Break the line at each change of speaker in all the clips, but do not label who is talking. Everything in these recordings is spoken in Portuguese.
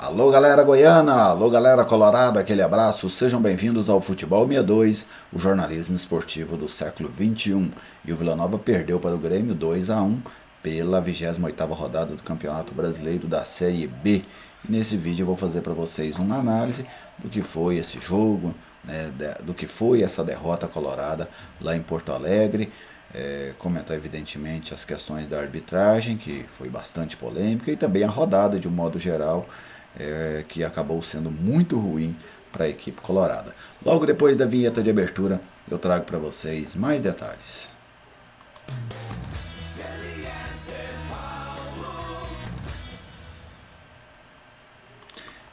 Alô galera goiana, alô galera colorado, aquele abraço, sejam bem-vindos ao Futebol 62, o jornalismo esportivo do século XXI. E o Vila Nova perdeu para o Grêmio 2-1 pela 28ª rodada do Campeonato Brasileiro da Série B. E nesse vídeo eu vou fazer para vocês uma análise do que foi esse jogo, né, do que foi essa derrota colorada lá em Porto Alegre. Comentar evidentemente as questões da arbitragem, que foi bastante polêmica, e também a rodada de um modo geral, que acabou sendo muito ruim para a equipe colorada. Logo depois da vinheta de abertura, eu trago para vocês mais detalhes.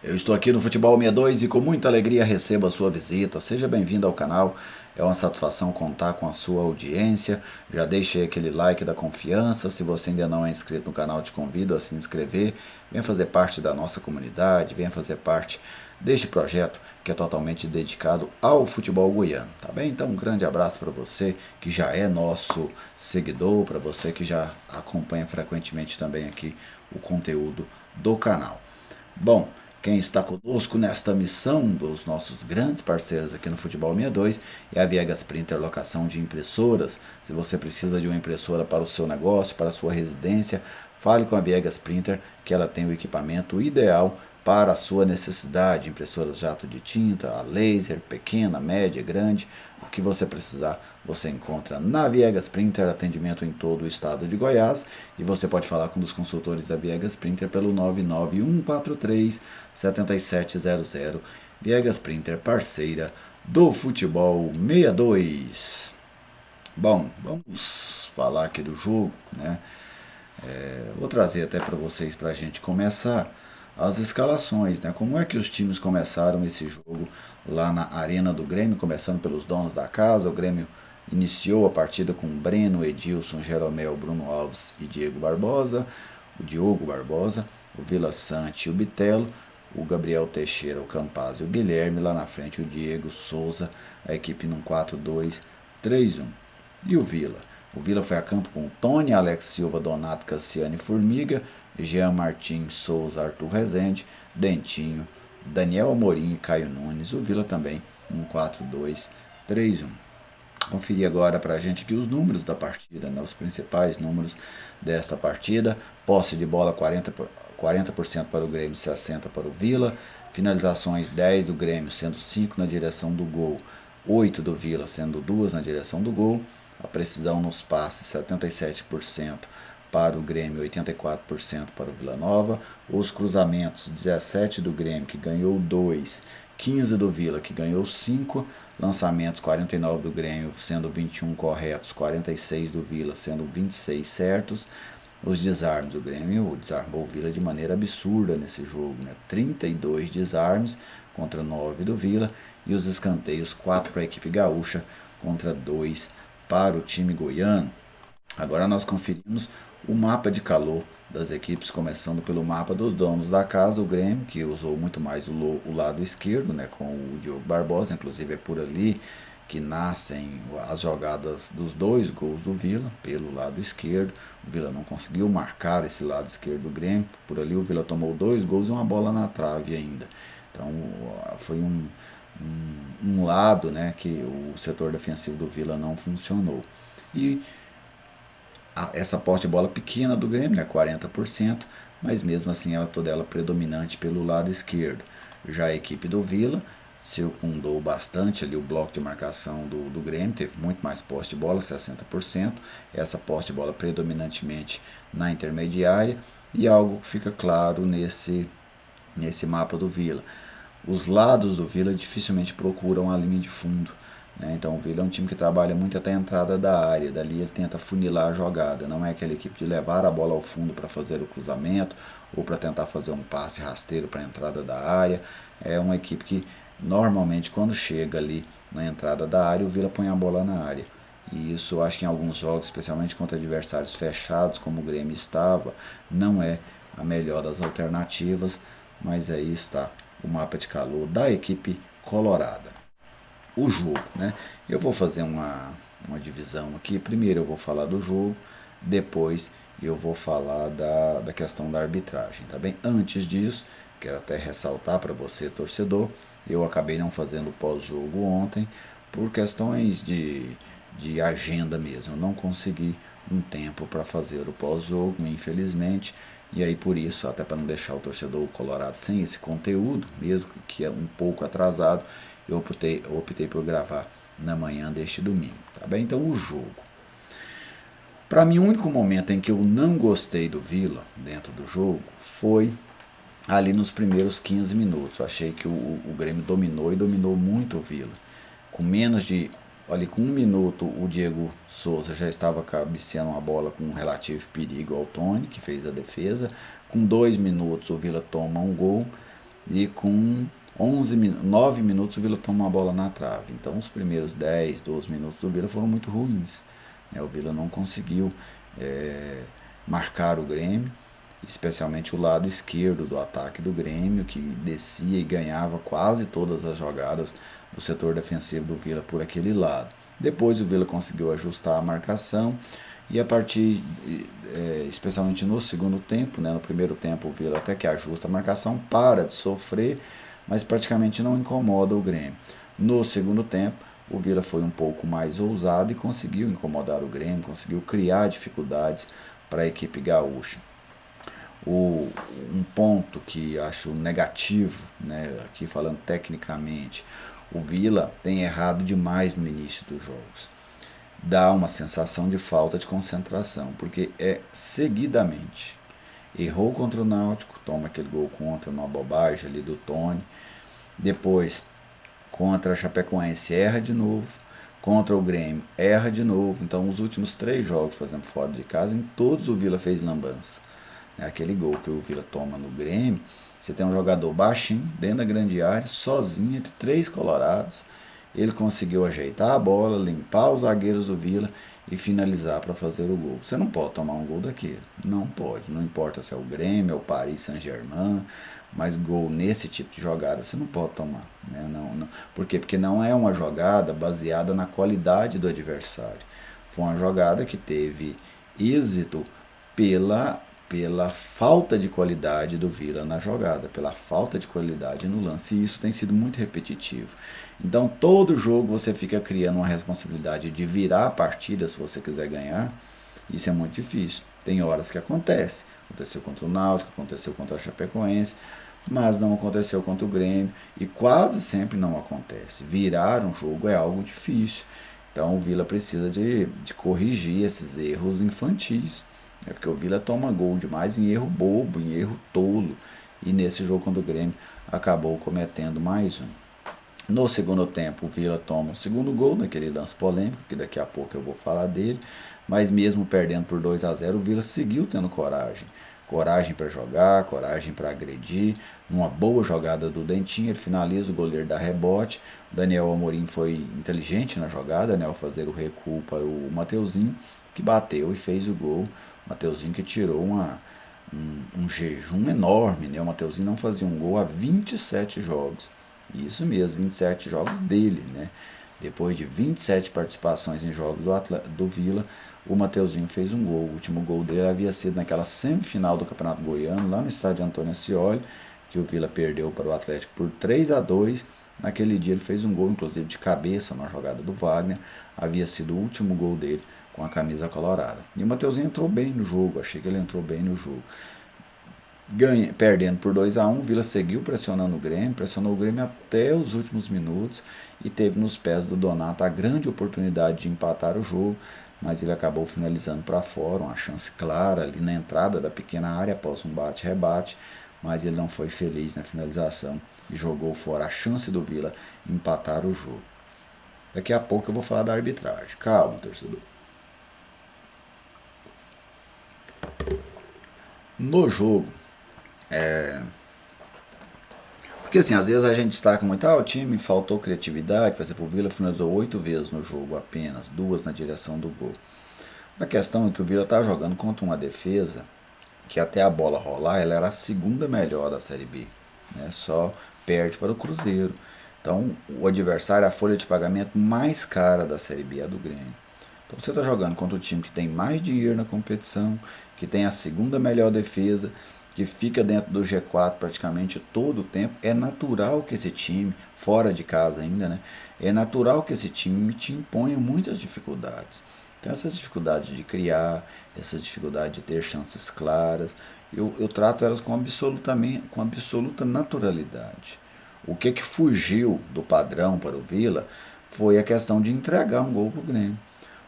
Eu estou aqui no Futebol 62 e com muita alegria recebo a sua visita. Seja bem-vindo ao canal. É uma satisfação contar com a sua audiência. Já deixei aquele like da confiança. Se você ainda não é inscrito no canal, te convido a se inscrever. Venha fazer parte da nossa comunidade, venha fazer parte deste projeto que é totalmente dedicado ao futebol goiano, tá bem? Então um grande abraço para você que já é nosso seguidor, para você que já acompanha frequentemente também aqui o conteúdo do canal. Bom, quem está conosco nesta missão dos nossos grandes parceiros aqui no Futebol 62 é a Viegas Printer Locação de Impressoras. Se você precisa de uma impressora para o seu negócio, para a sua residência, fale com a Viegas Printer que ela tem o equipamento ideal para a sua necessidade. Impressoras jato de tinta, a laser, pequena, média, grande, o que você precisar você encontra na Viegas Printer, atendimento em todo o estado de Goiás, e você pode falar com um dos consultores da Viegas Printer pelo 99143-7700. Viegas Printer, parceira do Futebol 62. Bom, vamos falar aqui do jogo, né? Vou trazer até para vocês, para a gente começar, as escalações, né? Como é que os times começaram esse jogo lá na Arena do Grêmio, começando pelos donos da casa. O Grêmio iniciou a partida com Breno, Edilson, Jeromel, Bruno Alves e Diogo Barbosa, o Vila Sante e o Bitelo, o Gabriel Teixeira, o Campaz e o Guilherme, lá na frente o Diego Souza, a equipe num 4-2-3-1. E o Vila? O Vila foi a campo com Tony, Alex Silva, Donato, Cassiano e Formiga, Jean Martins, Souza, Arthur Rezende, Dentinho, Daniel Amorim e Caio Nunes. O Vila também um 4-2-3-1. Conferir agora para a gente aqui os números da partida, né? Os principais números desta partida. Posse de bola 40% para o Grêmio, 60% para o Vila. Finalizações 10 do Grêmio, sendo 5 na direção do gol, 8 do Vila, sendo 2 na direção do gol. A precisão nos passes 77% para o Grêmio, 84% para o Vila Nova. Os cruzamentos 17 do Grêmio, que ganhou 2, 15 do Vila, que ganhou 5. Lançamentos 49 do Grêmio, sendo 21 corretos, 46 do Vila, sendo 26 certos. Os desarmes, o Grêmio desarmou o Vila de maneira absurda nesse jogo, né? 32 desarmes contra 9 do Vila, e os escanteios 4 para a equipe gaúcha contra 2 para o time goiano. Agora nós conferimos o mapa de calor das equipes, começando pelo mapa dos donos da casa, o Grêmio, que usou muito mais o lado esquerdo, né, com o Diogo Barbosa. Inclusive é por ali que nascem as jogadas dos 2 gols do Vila, pelo lado esquerdo. O Vila não conseguiu marcar esse lado esquerdo do Grêmio. Por ali o Vila tomou 2 gols e uma bola na trave ainda. Então foi um lado, né, que o setor defensivo do Vila não funcionou. E essa posse de bola pequena do Grêmio, né, 40%, mas mesmo assim toda ela predominante pelo lado esquerdo. Já a equipe do Vila circundou bastante ali o bloco de marcação do Grêmio, teve muito mais posse de bola, 60%. Essa posse de bola predominantemente na intermediária, e algo que fica claro nesse mapa do Vila: os lados do Vila dificilmente procuram a linha de fundo, né? Então o Vila é um time que trabalha muito até a entrada da área, dali ele tenta funilar a jogada. Não é aquela equipe de levar a bola ao fundo para fazer o cruzamento ou para tentar fazer um passe rasteiro para a entrada da área. É uma equipe que normalmente, quando chega ali na entrada da área, o Vila põe a bola na área. E isso, eu acho que em alguns jogos, especialmente contra adversários fechados, como o Grêmio estava, não é a melhor das alternativas. Mas aí está o mapa de calor da equipe colorada. O jogo, né? Eu vou fazer uma divisão aqui. Primeiro eu vou falar do jogo, depois eu vou falar da questão da arbitragem, tá bem? Antes disso, quero até ressaltar para você, torcedor, eu acabei não fazendo o pós-jogo ontem por questões de agenda mesmo. Eu não consegui um tempo para fazer o pós-jogo, infelizmente, e aí por isso, até para não deixar o torcedor colorado sem esse conteúdo, mesmo que é um pouco atrasado, eu optei por gravar na manhã deste domingo, tá bem? Então o jogo. Para mim, o único momento em que eu não gostei do Vila dentro do jogo foi ali nos primeiros 15 minutos. Eu achei que o Grêmio dominou e dominou muito o Vila. Com menos de. Ali com 1 minuto, o Diego Souza já estava cabeceando uma bola com um relativo perigo ao Tony, que fez a defesa. Com 2 minutos, o Vila toma um gol. E com 9 minutos, o Vila toma uma bola na trave. Então, os primeiros 10, 12 minutos do Vila foram muito ruins. O Vila não conseguiu marcar o Grêmio, especialmente o lado esquerdo do ataque do Grêmio, que descia e ganhava quase todas as jogadas do setor defensivo do Vila por aquele lado. Depois o Vila conseguiu ajustar a marcação e a partir, especialmente no segundo tempo, no primeiro tempo o Vila até que ajusta a marcação, para de sofrer, mas praticamente não incomoda o Grêmio. No segundo tempo, o Vila foi um pouco mais ousado e conseguiu incomodar o Grêmio, conseguiu criar dificuldades para a equipe gaúcha. Um ponto que acho negativo, aqui falando tecnicamente, o Vila tem errado demais no início dos jogos. Dá uma sensação de falta de concentração, porque é seguidamente. Errou contra o Náutico, toma aquele gol contra, uma bobagem ali do Tony. Depois, contra a Chapecoense, erra de novo. Contra o Grêmio, erra de novo. Então, os últimos 3 jogos, por exemplo, fora de casa, em todos o Vila fez lambança. Aquele gol que o Vila toma no Grêmio, você tem um jogador baixinho, dentro da grande área, sozinho, entre 3 colorados. Ele conseguiu ajeitar a bola, limpar os zagueiros do Vila e finalizar para fazer o gol. Você não pode tomar um gol daquele. Não pode. Não importa se é o Grêmio, é o Paris Saint-Germain, mas gol nesse tipo de jogada você não pode tomar. Não. Por quê? Porque não é uma jogada baseada na qualidade do adversário. Foi uma jogada que teve êxito pela falta de qualidade do Vila na jogada, pela falta de qualidade no lance, e isso tem sido muito repetitivo. Então, todo jogo você fica criando uma responsabilidade de virar a partida se você quiser ganhar, isso é muito difícil. Tem horas que acontece. Aconteceu contra o Náutico, aconteceu contra a Chapecoense, mas não aconteceu contra o Grêmio, e quase sempre não acontece. Virar um jogo é algo difícil. Então, o Vila precisa de corrigir esses erros infantis. Porque o Vila toma gol demais em erro bobo, em erro tolo. E nesse jogo contra o Grêmio acabou cometendo mais um. No segundo tempo, o Vila toma o segundo gol, naquele lance polêmico, que daqui a pouco eu vou falar dele. Mas mesmo perdendo por 2-0, o Vila seguiu tendo coragem. Coragem para jogar, coragem para agredir. Uma boa jogada do Dentinho, ele finaliza, o goleiro dá rebote. O Daniel Amorim foi inteligente na jogada, ao fazer o recuo para o Mateuzinho, que bateu e fez o gol. O Mateuzinho que tirou um jejum enorme, O Mateuzinho não fazia um gol há 27 jogos. Isso mesmo, 27 jogos dele, Depois de 27 participações em jogos do Vila, o Mateuzinho fez um gol. O último gol dele havia sido naquela semifinal do Campeonato Goiano, lá no estádio Antônio Ascioli, que o Vila perdeu para o Atlético por 3-2. Naquele dia ele fez um gol, inclusive de cabeça, na jogada do Wagner. Havia sido o último gol dele com a camisa colorada. E o Mateuzinho entrou bem no jogo, achei que ele entrou bem no jogo. Perdendo por 2-1, o Vila seguiu pressionando o Grêmio, pressionou o Grêmio até os últimos minutos e teve nos pés do Donato a grande oportunidade de empatar o jogo, mas ele acabou finalizando para fora, uma chance clara ali na entrada da pequena área após um bate-rebate, mas ele não foi feliz na finalização e jogou fora a chance do Vila empatar o jogo. Daqui a pouco eu vou falar da arbitragem. Calma, torcedor. No jogo, porque assim, às vezes a gente destaca muito, o time faltou criatividade, por exemplo, o Vila finalizou 8 vezes no jogo apenas, 2 na direção do gol. A questão é que o Vila está jogando contra uma defesa que até a bola rolar, ela era a segunda melhor da Série B, só perde para o Cruzeiro. Então, o adversário, a folha de pagamento mais cara da Série B é a do Grêmio. Então, você está jogando contra o time que tem mais dinheiro na competição, que tem a segunda melhor defesa, que fica dentro do G4 praticamente todo o tempo, é natural que esse time, fora de casa ainda, né? É natural que esse time te imponha muitas dificuldades. Então essas dificuldades de criar, essas dificuldades de ter chances claras, eu trato elas com absoluta naturalidade. O que fugiu do padrão para o Vila foi a questão de entregar um gol para o Grêmio.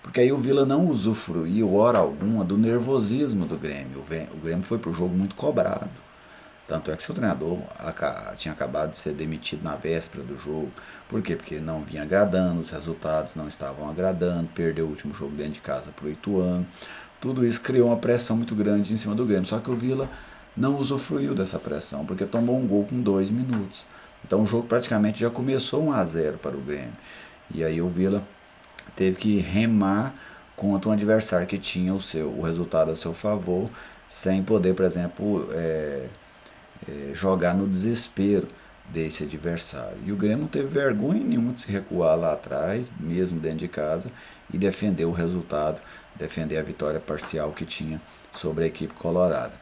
Porque aí o Vila não usufruiu, hora alguma, do nervosismo do Grêmio. O Grêmio foi para o jogo muito cobrado. Tanto é que seu treinador tinha acabado de ser demitido na véspera do jogo. Por quê? Porque não vinha agradando, os resultados não estavam agradando, perdeu o último jogo dentro de casa para o Ituano. Tudo isso criou uma pressão muito grande em cima do Grêmio. Só que o Vila não usufruiu dessa pressão, porque tomou um gol com 2 minutos. Então o jogo praticamente já começou 1-0 para o Grêmio. E aí o Vila teve que remar contra um adversário que tinha o resultado a seu favor, sem poder, por exemplo, jogar no desespero desse adversário. E o Grêmio não teve vergonha nenhuma de se recuar lá atrás, mesmo dentro de casa, e defender o resultado, defender a vitória parcial que tinha sobre a equipe colorada.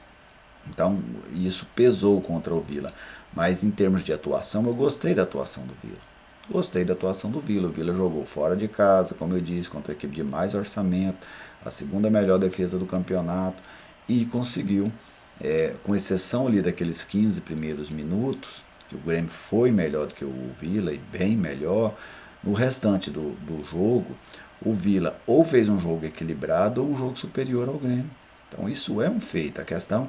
Então, isso pesou contra o Vila. Mas em termos de atuação, eu gostei da atuação do Vila. Gostei da atuação do Vila. O Vila jogou fora de casa, como eu disse, contra a equipe de mais orçamento, a segunda melhor defesa do campeonato, e conseguiu, com exceção ali daqueles 15 primeiros minutos, que o Grêmio foi melhor do que o Vila, e bem melhor, no restante do jogo, o Vila ou fez um jogo equilibrado ou um jogo superior ao Grêmio. Então isso é um feito. A questão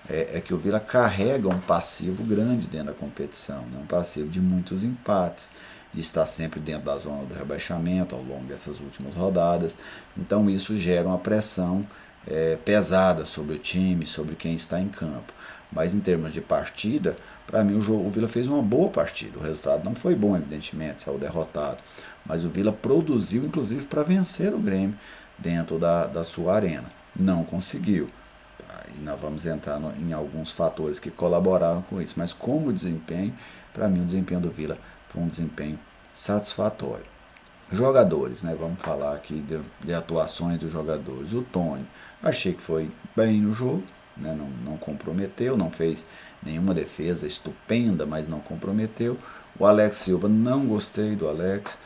é que o Vila carrega um passivo grande dentro da competição, né? Um passivo de muitos empates, de estar sempre dentro da zona do rebaixamento ao longo dessas últimas rodadas. Então isso gera uma pressão pesada sobre o time, sobre quem está em campo. Mas em termos de partida, para mim o Vila fez uma boa partida. O resultado não foi bom, evidentemente, saiu derrotado. Mas o Vila produziu, inclusive, para vencer o Grêmio dentro da sua arena. Não conseguiu. E nós vamos entrar em alguns fatores que colaboraram com isso. Mas como desempenho, para mim o desempenho do Vila foi um desempenho satisfatório. Jogadores, né? Vamos falar aqui de atuações dos jogadores. O Tony, achei que foi bem no jogo, né? Não comprometeu, não fez nenhuma defesa estupenda, mas não comprometeu. O Alex Silva, não gostei do Alex.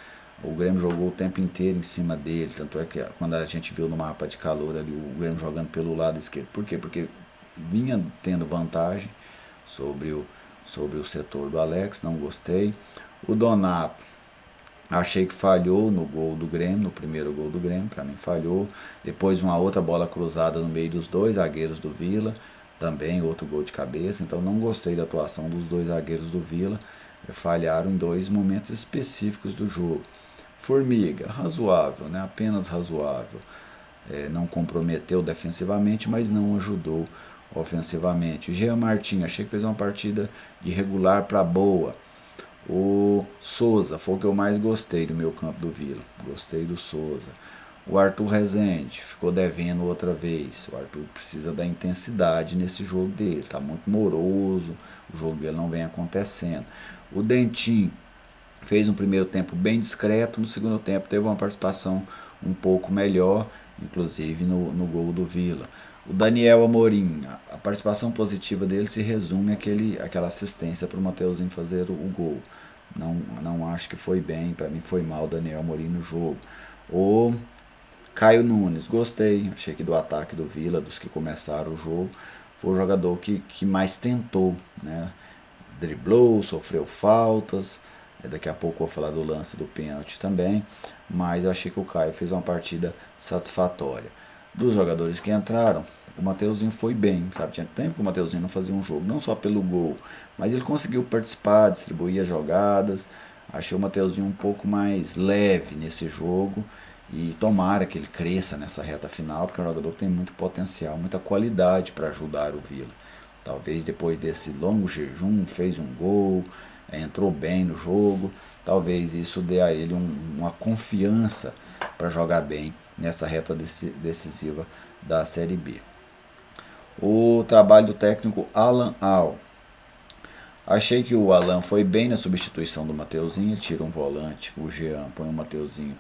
O Grêmio jogou o tempo inteiro em cima dele, tanto é que quando a gente viu no mapa de calor ali o Grêmio jogando pelo lado esquerdo. Por quê? Porque vinha tendo vantagem sobre o setor do Alex, não gostei. O Donato, achei que falhou no gol do Grêmio, no primeiro gol do Grêmio, para mim falhou. Depois uma outra bola cruzada no meio dos dois zagueiros do Vila, também outro gol de cabeça. Então não gostei da atuação dos dois zagueiros do Vila, falharam em dois momentos específicos do jogo. Formiga, razoável, né? Apenas razoável. Não comprometeu defensivamente, mas não ajudou ofensivamente. O Jean Martin, achei que fez uma partida de regular para boa. O Souza foi o que eu mais gostei do meu campo do Vila. Gostei do Souza. O Arthur Rezende ficou devendo outra vez. O Arthur precisa da intensidade nesse jogo dele. Está muito moroso. O jogo dele não vem acontecendo. O Dentinho fez um primeiro tempo bem discreto. No segundo tempo teve uma participação um pouco melhor, inclusive no gol do Vila. O Daniel Amorim, a participação positiva dele se resume àquela assistência para o Mateuzinho fazer o gol. Não acho que foi bem, para mim foi mal o Daniel Amorim no jogo. O Caio Nunes, gostei, achei que do ataque do Vila, dos que começaram o jogo, foi o jogador que mais tentou, né? Driblou, sofreu faltas. Daqui a pouco eu vou falar do lance do pênalti também, mas eu achei que o Caio fez uma partida satisfatória. Dos jogadores que entraram, o Mateuzinho foi bem, sabe? Tinha tempo que o Mateuzinho não fazia um jogo, não só pelo gol, mas ele conseguiu participar, distribuir as jogadas. Achei o Mateuzinho um pouco mais leve nesse jogo e tomara que ele cresça nessa reta final, porque é um jogador que tem muito potencial, muita qualidade para ajudar o Vila. Talvez depois desse longo jejum fez um gol, entrou bem no jogo, talvez isso dê a ele uma confiança para jogar bem nessa reta decisiva da Série B. O trabalho do técnico Alan Al. Achei que o Alan foi bem na substituição do Mateuzinho, ele tira um volante, o Jean põe o Mateuzinho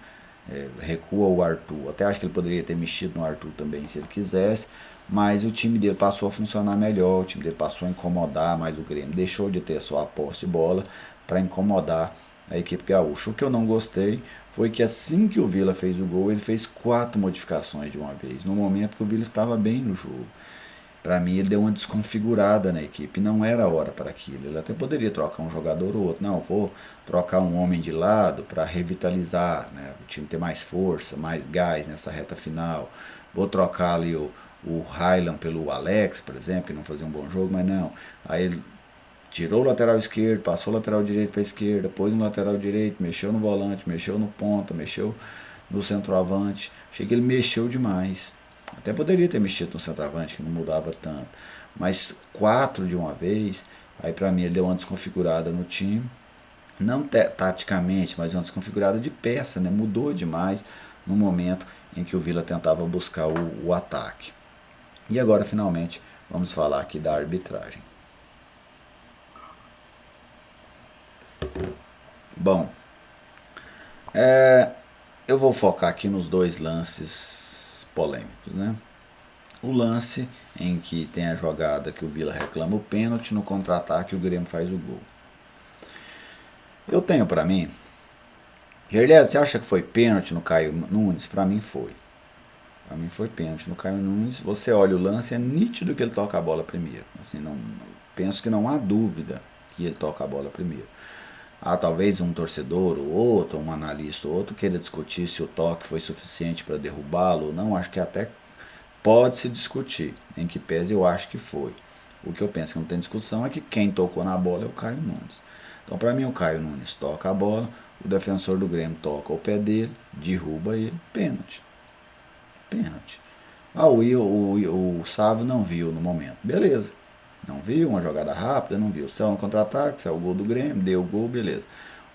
recua o Arthur. Até acho que ele poderia ter mexido no Arthur também se ele quisesse, mas o time dele passou a funcionar melhor, o time dele passou a incomodar mais o Grêmio, deixou de ter só a posse de bola para incomodar a equipe gaúcha. O que eu não gostei foi que assim que o Vila fez o gol, ele fez 4 modificações de uma vez, no momento que o Vila estava bem no jogo. Para mim, ele deu uma desconfigurada na equipe. Não era hora para aquilo. Ele até poderia trocar um jogador ou outro. Não, vou trocar um homem de lado para revitalizar, né? O time ter mais força, mais gás nessa reta final. Vou trocar ali o Highland pelo Alex, por exemplo, que não fazia um bom jogo, mas não. Aí ele tirou o lateral esquerdo, passou o lateral direito para a esquerda, pôs no lateral direito, mexeu no volante, mexeu no ponta, mexeu no centroavante. Achei que ele mexeu demais. Até poderia ter mexido no centroavante, que não mudava tanto. Mas 4 de uma vez, aí para mim ele deu uma desconfigurada no time. Não taticamente, mas uma desconfigurada de peça, né? Mudou demais no momento em que o Vila tentava buscar o ataque. E agora, finalmente, vamos falar aqui da arbitragem. Bom, eu vou focar aqui nos 2 lances polêmicos, né? O lance em que tem a jogada que o Vila reclama o pênalti, no contra-ataque o Grêmio faz o gol. Eu tenho para mim, Gerleza, você acha que foi pênalti no Caio Nunes? Para mim foi. Para mim foi pênalti no Caio Nunes. Você olha o lance, é nítido que ele toca a bola primeiro. Assim, não, penso que não há dúvida que ele toca a bola primeiro. Talvez um torcedor ou outro, um analista ou outro, queira discutir se o toque foi suficiente para derrubá-lo ou não. Acho que até pode se discutir, em que pese eu acho que foi. O que eu penso que não tem discussão é que quem tocou na bola é o Caio Nunes. Então, para mim, o Caio Nunes toca a bola, o defensor do Grêmio toca o pé dele, derruba ele, pênalti. Pênalti. O Sávio não viu no momento. Beleza. Não viu, uma jogada rápida, não viu. Saiu no contra-ataque, saiu o gol do Grêmio, deu o gol, beleza.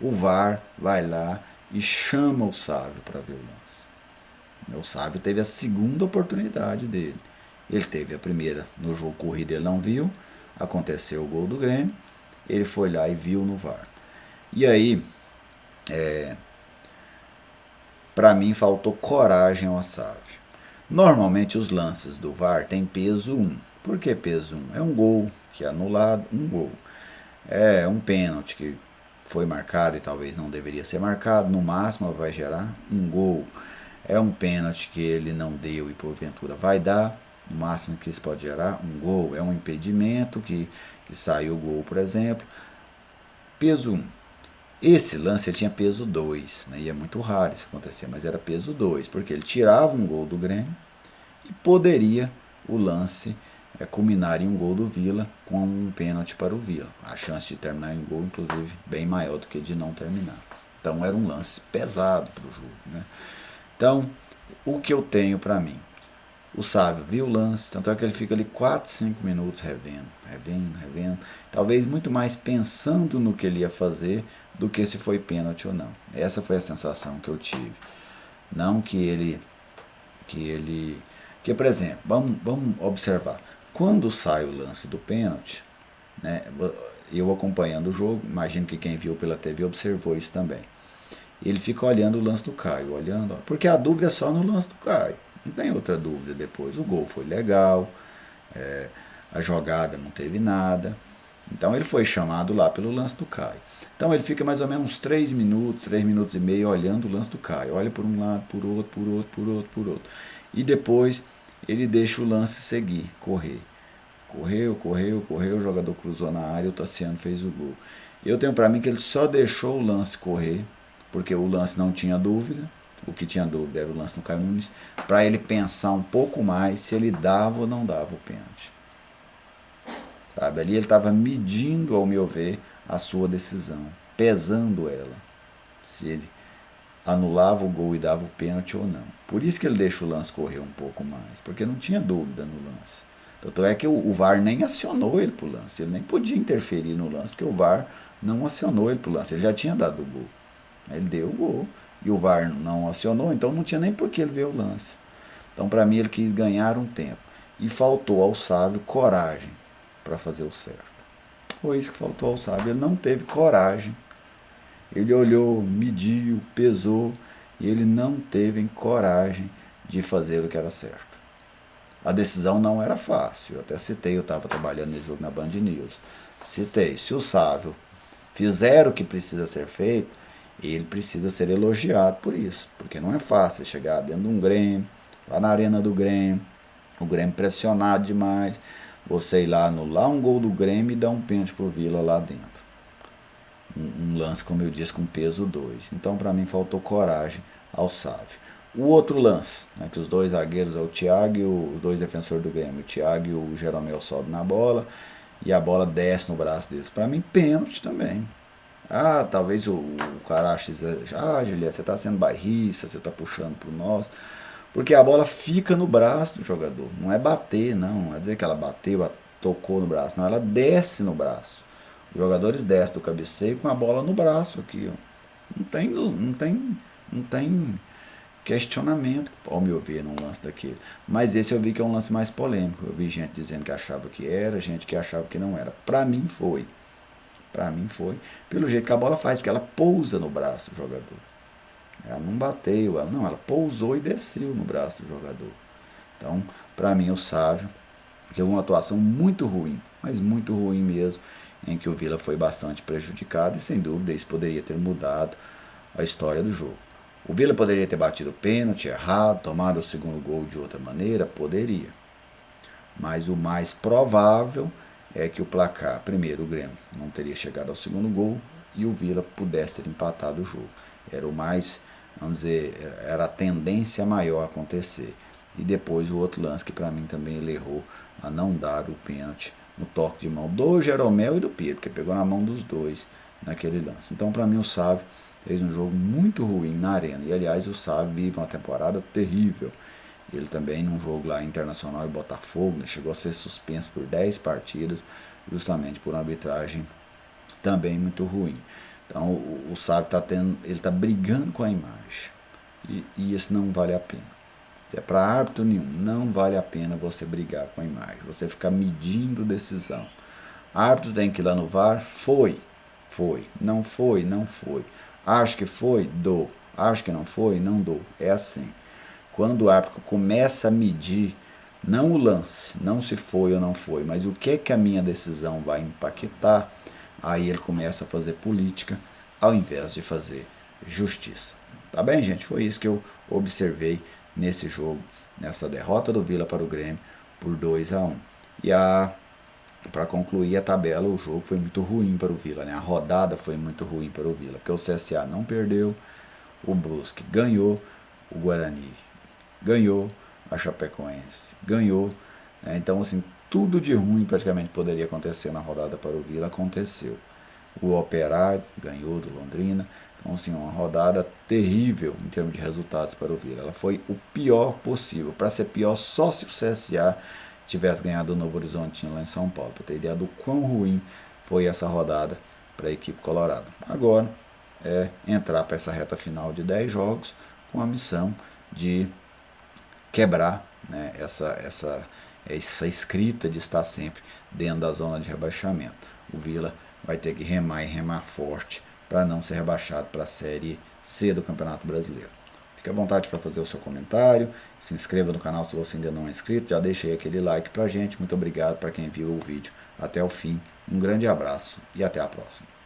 O VAR vai lá e chama o Sávio para ver o lance. O Sávio teve a segunda oportunidade dele. Ele teve a primeira no jogo corrido, ele não viu. Aconteceu o gol do Grêmio. Ele foi lá e viu no VAR. E aí, para mim, faltou coragem ao Sávio. Normalmente os lances do VAR têm peso 1. Por que peso 1? É um gol que é anulado, um gol. É um pênalti que foi marcado e talvez não deveria ser marcado. No máximo vai gerar um gol. É um pênalti que ele não deu e porventura vai dar. No máximo que isso pode gerar um gol. É um impedimento que saiu o gol, por exemplo. Peso 1. Esse lance ele tinha peso 2, né? E é muito raro isso acontecer, mas era peso 2, porque ele tirava um gol do Grêmio e poderia o lance culminar em um gol do Vila com um pênalti para o Vila. A chance de terminar em gol, inclusive, bem maior do que de não terminar. Então era um lance pesado para o jogo, né? Então, o que eu tenho para mim? O Sávio viu o lance, tanto é que ele fica ali 4, 5 minutos revendo. Talvez muito mais pensando no que ele ia fazer do que se foi pênalti ou não. Essa foi a sensação que eu tive. Não que por exemplo, vamos observar. Quando sai o lance do pênalti, né, eu acompanhando o jogo, imagino que quem viu pela TV observou isso também. Ele fica olhando o lance do Caio, porque a dúvida é só no lance do Caio. Não tem outra dúvida depois. O gol foi legal, a jogada não teve nada. Então ele foi chamado lá pelo lance do Caio. Então ele fica mais ou menos uns 3 minutos, 3 minutos e meio olhando o lance do Caio. Olha por um lado, por outro, por outro, por outro, por outro. E depois ele deixa o lance seguir, correr. Correu, o jogador cruzou na área e o Tassiano fez o gol. Eu tenho para mim que ele só deixou o lance correr, porque o lance não tinha dúvida. O que tinha dúvida era o lance do Caio Nunes, para ele pensar um pouco mais se ele dava ou não dava o pênalti. Sabe? Ali ele estava medindo, ao meu ver, a sua decisão, pesando ela, se ele anulava o gol e dava o pênalti ou não. Por isso que ele deixa o lance correr um pouco mais, porque não tinha dúvida no lance. Tanto é que o VAR nem acionou ele para o lance, ele nem podia interferir no lance, porque o VAR não acionou ele para o lance, ele já tinha dado o gol. Ele deu o gol e o VAR não acionou, então não tinha nem por que ele ver o lance. Então, para mim, ele quis ganhar um tempo. E faltou ao Sávio coragem para fazer o certo. Foi isso que faltou ao Sávio. Ele não teve coragem. Ele olhou, mediu, pesou e ele não teve coragem de fazer o que era certo. A decisão não era fácil, eu até citei, eu estava trabalhando nesse jogo na Band News. Citei, se o Sávio fizer o que precisa ser feito, ele precisa ser elogiado por isso, porque não é fácil chegar dentro de um Grêmio, lá na arena do Grêmio, o Grêmio pressionado demais, você ir lá anular um gol do Grêmio e dar um pênalti pro Vila lá dentro. Um lance, como eu disse, com peso 2. Então, para mim, faltou coragem ao Sávio. O outro lance, né, que os dois zagueiros, o Thiago e os dois defensores do Grêmio, o Thiago e o Jeromel sobem na bola e a bola desce no braço deles. Para mim, pênalti também. Ah, talvez o cara ache, Juliette, você está sendo bairrista, você está puxando pro nosso. Porque a bola fica no braço do jogador. Não é bater, não é dizer que ela bateu, ela tocou no braço. Não, ela desce no braço. Os jogadores descem do cabeceio com a bola no braço aqui. Ó. Não tem questionamento, ao meu ver, num lance daquele. Mas esse eu vi que é um lance mais polêmico. Eu vi gente dizendo que achava que era, gente que achava que não era. Para mim foi. Para mim foi. Pelo jeito que a bola faz, porque ela pousa no braço do jogador. Ela não bateu, ela pousou e desceu no braço do jogador. Então, para mim, o Sávio teve uma atuação muito ruim, mas muito ruim mesmo, em que o Vila foi bastante prejudicado e, sem dúvida, isso poderia ter mudado a história do jogo. O Vila poderia ter batido o pênalti, errado, tomado o segundo gol de outra maneira? Poderia. Mas o mais provável é que o placar, primeiro o Grêmio não teria chegado ao segundo gol e o Vila pudesse ter empatado o jogo. Era o mais, vamos dizer, era a tendência maior a acontecer. E depois o outro lance que para mim também ele errou a não dar o pênalti no toque de mão do Jeromel e do Pedro, que pegou na mão dos dois naquele lance. Então para mim o Sávio fez um jogo muito ruim na arena. E aliás o Sávio vive uma temporada terrível. Ele também num jogo lá Internacional e Botafogo, chegou a ser suspenso por 10 partidas, justamente por uma arbitragem também muito ruim. Então o Sávio está brigando com a imagem. E isso não vale a pena. Se é para árbitro nenhum, não vale a pena você brigar com a imagem. Você ficar medindo decisão. Árbitro tem que ir lá no VAR, foi. Não foi, não foi. Acho que foi, dou. Acho que não foi, não dou. É assim. Quando o árbitro começa a medir, não o lance, não se foi ou não foi, mas o que a minha decisão vai impactar, aí ele começa a fazer política ao invés de fazer justiça. Tá bem, gente? Foi isso que eu observei nesse jogo, nessa derrota do Vila para o Grêmio por 2-1. E para concluir a tabela, o jogo foi muito ruim para o Vila, né? A rodada foi muito ruim para o Vila, porque o CSA não perdeu, o Brusque ganhou, o Guarani ganhou, a Chapecoense ganhou. Né? Então, assim, tudo de ruim praticamente poderia acontecer na rodada para o Vila, aconteceu. O Operário ganhou do Londrina. Então, assim, uma rodada terrível em termos de resultados para o Vila. Ela foi o pior possível. Para ser pior, só se o CSA tivesse ganhado o Novo Horizontino lá em São Paulo, para ter ideia do quão ruim foi essa rodada para a equipe colorada. Agora é entrar para essa reta final de 10 jogos com a missão de quebrar, né, essa escrita de estar sempre dentro da zona de rebaixamento. O Vila vai ter que remar e remar forte para não ser rebaixado para a Série C do Campeonato Brasileiro. Fique à vontade para fazer o seu comentário, se inscreva no canal se você ainda não é inscrito, já deixei aquele like para a gente. Muito obrigado para quem viu o vídeo até o fim. Um grande abraço e até a próxima.